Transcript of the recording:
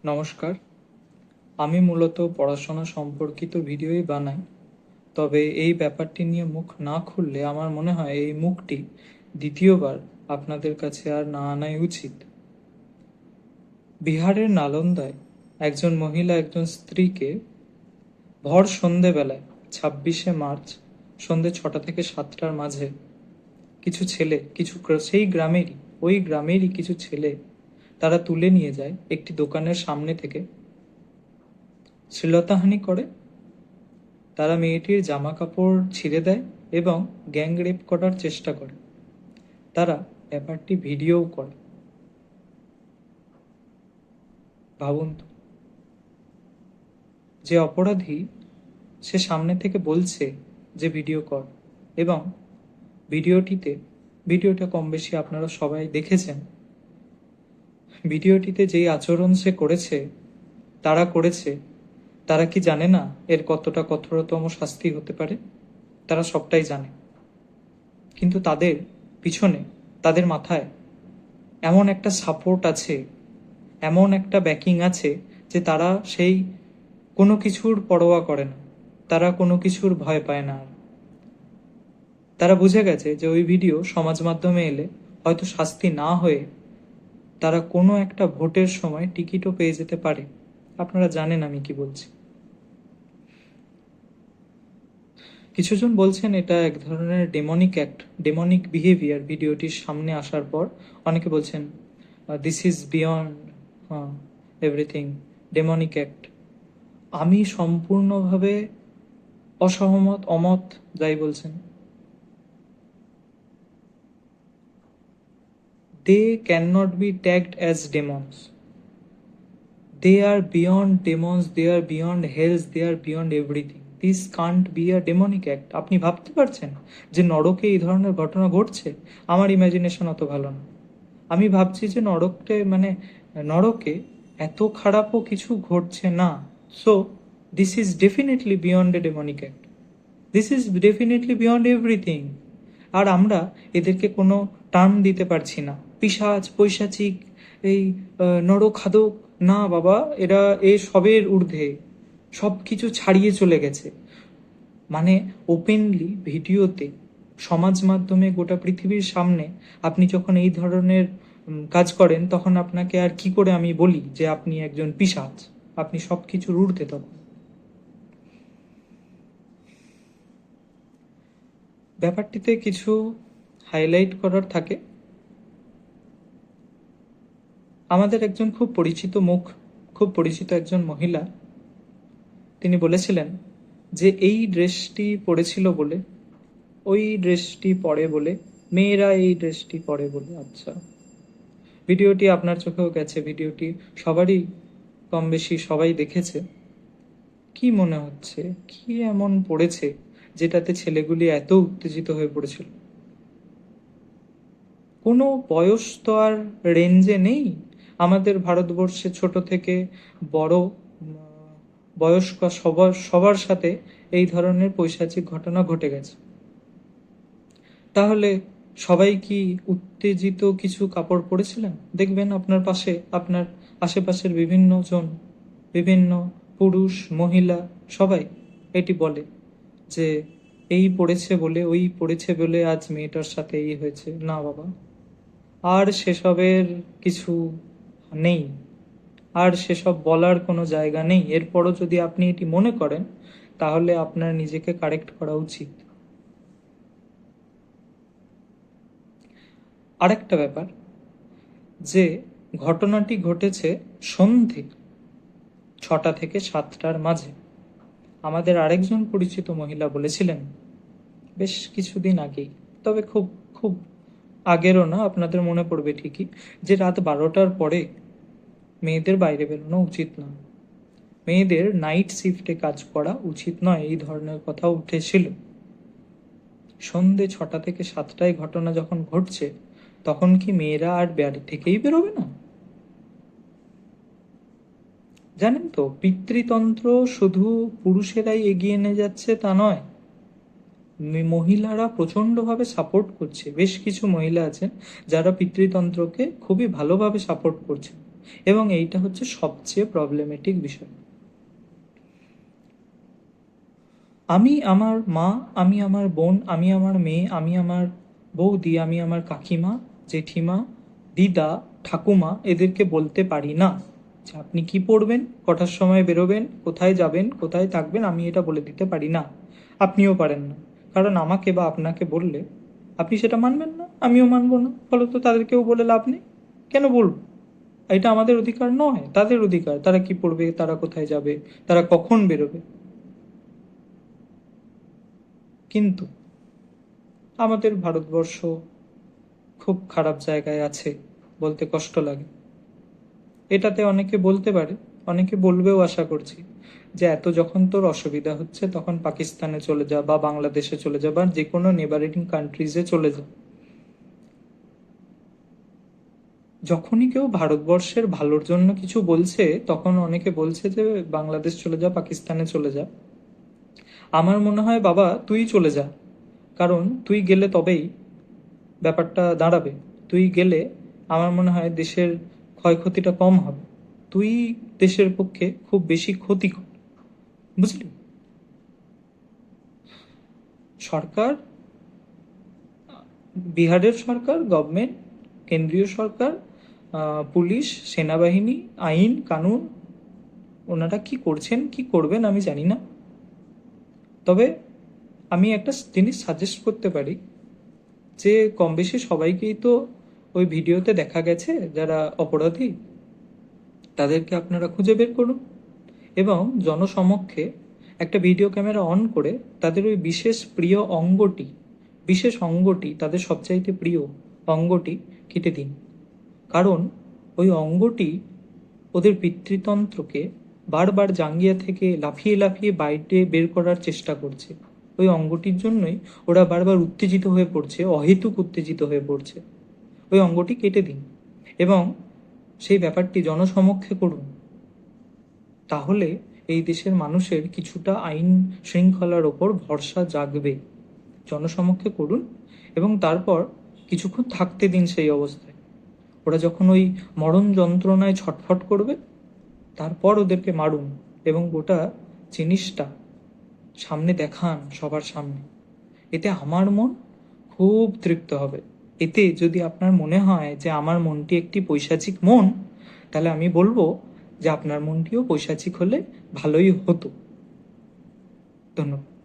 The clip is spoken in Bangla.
নমস্কার। আমি মূলত পড়াশোনা সম্পর্কিত ভিডিওই বানাই। তবে এই ব্যাপারটি নিয়ে মুখ না খুললে আমার মনে হয় এই মুখটি দ্বিতীয়বার আপনাদের কাছে আর না আনাই উচিত। বিহারের নালন্দায় একজন মহিলা একজন স্ত্রীকে ভর সন্ধেবেলায় 26শে মার্চ সন্ধে 6টা থেকে 7টার মাঝে কিছু ছেলে সেই গ্রামেরই কিছু ছেলে তারা তুলে নিয়ে যায় একটি দোকানের সামনে থেকে, শ্লীলতাহানি করে। তারা মেয়েটির জামা কাপড় ছিঁড়ে দেয় এবং গ্যাং রেপ করার চেষ্টা করে। তারা ব্যাপারটি ভিডিও করে। ভাবুন তো, যে অপরাধী সে সামনে থেকে বলছে যে ভিডিও কর, এবং ভিডিওটা কম বেশি আপনারা সবাই দেখেছেন। ভিডিওটিতে যেই আচরণ সে করেছে, তারা কি জানে না এর কতটা কঠোরতম শাস্তি হতে পারে? তারা সবটাই জানে, কিন্তু তাদের পিছনে, তাদের মাথায় এমন একটা সাপোর্ট আছে, এমন একটা ব্যাকিং আছে যে তারা সেই কোনো কিছুর পরোয়া করে না, তারা কোনো কিছুর ভয় পায় না। তারা বুঝে গেছে যে ওই ভিডিও সমাজ মাধ্যমে এলে হয়তো শাস্তি না হয়ে তারা কোনো একটা ভোটের সময় টিকিটও পেয়ে যেতে পারে। আপনারা জানেন আমি কি বলছি। কিছুজন বলছেন এটা এক ধরনের ডেমনিক বিহেভিয়ার। ভিডিওটির সামনে আসার পর অনেকে বলছেন this is beyond everything, demonic act. আমি সম্পূর্ণভাবে অমত, যাই বলছেন। They can not be tagged as demons. They are beyond demons, they are beyond hells, they are beyond everything. This can't be a demonic act. আপনি ভাবতে পারছেন যে নরকে এই ধরনের ঘটনা ঘটছে? আমার ইমাজিনেশন অত ভালো না। আমি ভাবছি যে নরকে এত খারাপও কিছু ঘটছে না। So this is definitely beyond a demonic act, this is definitely beyond everything. আর আমরা এদেরকে কোনো টার্ম দিতে পারছি না, পিশাচ, পৈশাচিক, এই নরখাদক। না বাবা, এরা সবের ঊর্ধ্বে, সব কিছু ছাড়িয়ে চলে গেছে। মানে ওপেনলি ভিডিওতে, সমাজ মাধ্যমে, গোটা পৃথিবীর সামনে আপনি যখন এই ধরনের কাজ করেন, তখন আপনাকে আর কি করে আমি বলি যে আপনি একজন পিশাচ? আপনি সব কিছুর ঊর্ধ্বে তখন। ব্যাপারটিতে কিছু হাইলাইট করার থাকে। আমাদের একজন খুব পরিচিত মুখ, খুব পরিচিত একজন মহিলা, তিনি বলেছিলেন যে এই ড্রেসটি পরেছিল বলে, ওই ড্রেসটি পরে বলে, মেয়েরা এই ড্রেসটি পরে বলে। আচ্ছা, ভিডিওটি আপনার চোখেও গেছে, ভিডিওটি সবারই কম বেশি সবাই দেখেছে। কি মনে হচ্ছে, কি এমন পড়েছে যেটাতে ছেলেগুলি এত উত্তেজিত হয়ে পড়েছিল? কোনো বয়স তো আর রেঞ্জে নেই। আমাদের ভারতবর্ষে ছোট থেকে বড়, বয়স্ক সবার সাথে এই ধরনের পৈশাচিক ঘটনা ঘটে গেছে। তাহলে সবাই কি উত্তেজিত কিছু কাপড় পরেছিলেন? দেখবেন আপনার পাশে, আপনার আশেপাশের বিভিন্ন পুরুষ, মহিলা সবাই এটি বলে যে এই পড়েছে বলে, ওই পড়েছে বলে আজ মেয়েটার সাথে এই হয়েছে। না বাবা, আর সেসবের কিছু নেই, আর সেসব বলার কোনো জায়গা নেই। এরপরও যদি আপনি এটি মনে করেন, তাহলে আপনার নিজেকে কারেক্ট করা উচিত। আরেকটা ব্যাপার, যে ঘটনাটি ঘটেছে সন্ধে 6টা থেকে 7টার মাঝে। আমাদের আরেকজন পরিচিত মহিলা বলেছিলেন বেশ কিছুদিন আগেই, তবে খুব খুব আগেরও না, আপনাদের মনে পড়বে ঠিকই, যে রাত 12টার পরে মেয়েদের বাইরে বেরোনো উচিত না, মেয়েদের নাইট শিফটে কাজ করা উচিত নয়, এই ধরনের কথা উঠেছিল। সন্ধে 6টা থেকে 7টায় ঘটনা যখন ঘটছে, তখন কি মেয়েরা আর বাড়ি থেকেই বেরোবে না? জানেন তো, পিতৃতন্ত্র শুধু পুরুষেরাই এগিয়ে নিয়ে যাচ্ছে তা নয়, মহিলারা প্রচন্ডভাবে সাপোর্ট করছে। বেশ কিছু মহিলা আছেন যারা পিতৃতন্ত্রকে খুবই ভালোভাবে সাপোর্ট করছে। এবং এইটা হচ্ছে সবচেয়ে প্রবলেমেটিক বিষয়। আমি আমার মা, আমি আমার বোন, আমি আমার মেয়ে, আমি আমার বৌদি, আমি আমার কাকিমা, জেঠিমা, দিদা, ঠাকুমা এদেরকে বলতে পারি না যে আপনি কি পড়বেন, কটার সময় বেরোবেন, কোথায় যাবেন, কোথায় থাকবেন, আমি এটা বলে দিতে পারি না। আপনিও পারেন না। কারণ আমাকে বা আপনাকে বললে আপনি সেটা মানবেন না, আমিও মানবো না, ফলত তাদেরকেও বলে লাভ নেই। কেন বলবো? এটা আমাদের অধিকার নয়, তাদের অধিকার। তারা কি পড়বে, তারা কোথায় যাবে, তারা কখন বেরোবে। কিন্তু আমাদের ভারতবর্ষ খুব খারাপ জায়গায় আছে বলতে কষ্ট লাগে। এটাতে অনেকে বলতে পারে, অনেকে বলবেও আশা করছি, যে এত যখন তোর অসুবিধা হচ্ছে তখন পাকিস্তানে চলে যা বা বাংলাদেশে চলে যা বা যে কোনো নেবারিং কান্ট্রিজে চলে যা। যখনই কেউ ভারতবর্ষের ভালোর জন্য কিছু বলছে তখন অনেকে বলছে যে বাংলাদেশ চলে যা, পাকিস্তানে চলে যা। আমার মনে হয় বাবা তুই চলে যা, কারণ তুই গেলে তবেই ব্যাপারটা দাঁড়াবে। তুই গেলে আমার মনে হয় দেশের ক্ষয়ক্ষতিটা কম হবে। তুই দেশের পক্ষে খুব বেশি ক্ষতি কর, বুঝলি? সরকার, বিহারের সরকার, গভর্নমেন্ট, কেন্দ্রীয় সরকার, পুলিশ, সেনাবাহিনী, আইন কানুন, ওনারা কি করছেন কি করবেন আমি জানি না। তবে আমি একটা জিনিস সাজেস্ট করতে পারি, যে কম বেশি সবাইকেই তো ওই ভিডিওতে দেখা গেছে যারা অপরাধী, তাদেরকে আপনারা খুঁজে বের করুন এবং জনসমক্ষে একটা ভিডিও ক্যামেরা অন করে তাদের ওই বিশেষ অঙ্গটি, তাদের সবচাইতে প্রিয় অঙ্গটি কেটে দিন। কারণ ওই অঙ্গটি ওদের পিতৃতন্ত্রকে বারবার জাঙ্গিয়া থেকে লাফিয়ে লাফিয়ে বাইরে বের করার চেষ্টা করছে। ওই অঙ্গটির জন্যই ওরা বারবার উত্তেজিত হয়ে পড়ছে, অহেতুক উত্তেজিত হয়ে পড়ছে। ওই অঙ্গটি কেটে দিন এবং সেই ব্যাপারটি জনসমক্ষে করুন। তাহলে এই দেশের মানুষের কিছুটা আইন শৃঙ্খলার ওপর ভরসা জাগবে। জনসমক্ষে করুন এবং তারপর কিছুক্ষণ থাকতে দিন সেই অবস্থায়। ওরা যখন ওই মরণ যন্ত্রণায় ছটফট করবে তারপর ওদেরকে মারুন এবং গোটা জিনিসটা সামনে দেখান সবার সামনে। এতে আমার মন খুব তৃপ্ত হবে। এতে যদি আপনার মনে হয় যে আমার মনটি একটি পৈশাচিক মন, তাহলে আমি বলবো যে আপনার মনটিও পৈশাচিক হলে ভালোই হতো। ধন্যবাদ।